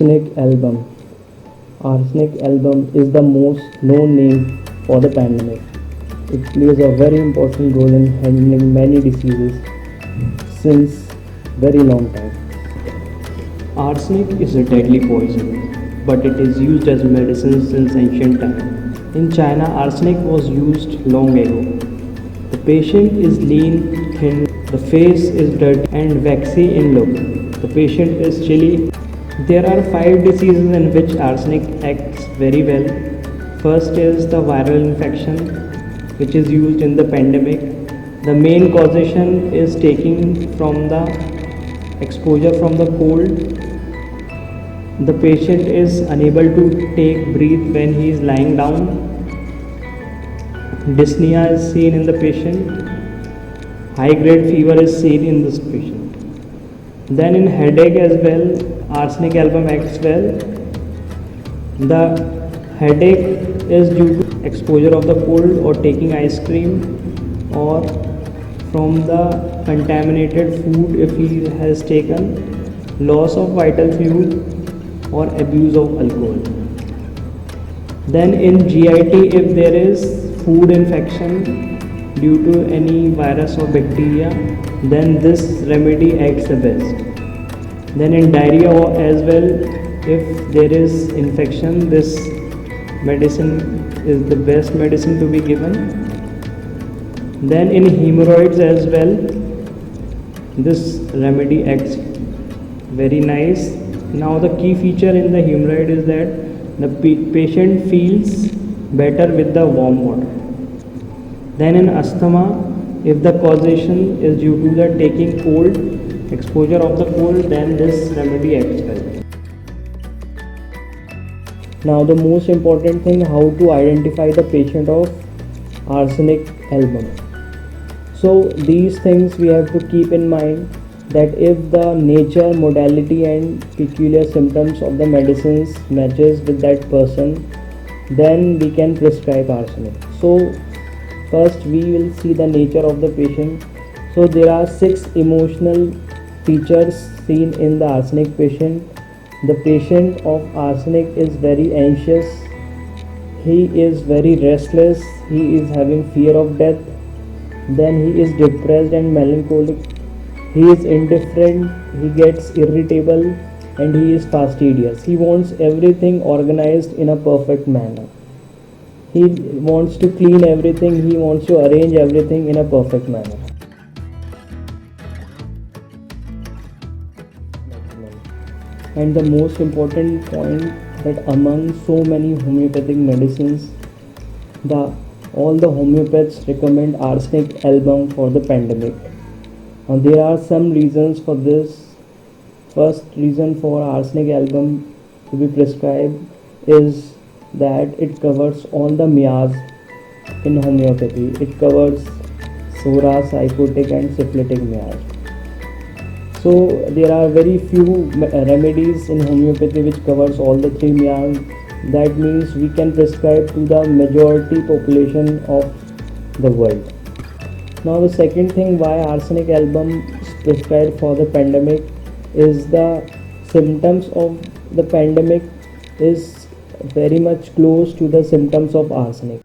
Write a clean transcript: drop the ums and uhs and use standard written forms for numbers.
Arsenic album. Arsenic album is the most known name for the pandemic. It plays a very important role in handling many diseases since very long time. Arsenic is a deadly poison, but it is used as medicine since ancient times. In China, arsenic was used long ago. The patient is lean, thin, the face is dirty and waxy in look. The patient is chilly. There are 5 diseases in which arsenic acts very well. First is the viral infection, which is used in the pandemic. The main causation is taking from the exposure from the cold. The patient is unable to breathe when he is lying down. Dyspnea is seen in the patient. High grade fever is seen in this patient. Then in headache as well, arsenic album acts well. The headache is due to exposure of the cold or taking ice cream or from the contaminated food if he has taken, loss of vital fluid or abuse of alcohol. Then in GIT, if there is food infection due to any virus or bacteria, then this remedy acts the best. Then in diarrhea as well, if there is infection, this medicine is the best medicine to be given. Then in hemorrhoids as well, this remedy acts very nice. Now the key feature in the hemorrhoid is that the patient feels better with the warm water. Then in asthma, if the causation is due to the taking cold, exposure of the cold, then this remedy acts well. Now the most important thing, how to identify the patient of arsenic album. So these things we have to keep in mind, that if the nature, modality and peculiar symptoms of the medicines matches with that person, then we can prescribe arsenic. So first we will see the nature of the patient. So there are 6 emotional features seen in the arsenic patient. The patient of arsenic is very anxious, he is very restless, he is having fear of death, then he is depressed and melancholic, he is indifferent, he gets irritable and he is fastidious. He wants everything organized in a perfect manner. He wants to clean everything, he wants to arrange everything in a perfect manner. And the most important point, that among so many homeopathic medicines, all the homeopaths recommend arsenic album for the pandemic. Now there are some reasons for this. First reason for arsenic album to be prescribed is that it covers all the miasms in homeopathy. It covers psora, syphotic and syphilitic miasms. So there are very few remedies in homeopathy which covers all the 3 miasms. That means we can prescribe to the majority population of the world. Now the second thing why arsenic album is prescribed for the pandemic is the symptoms of the pandemic is very much close to the symptoms of arsenic.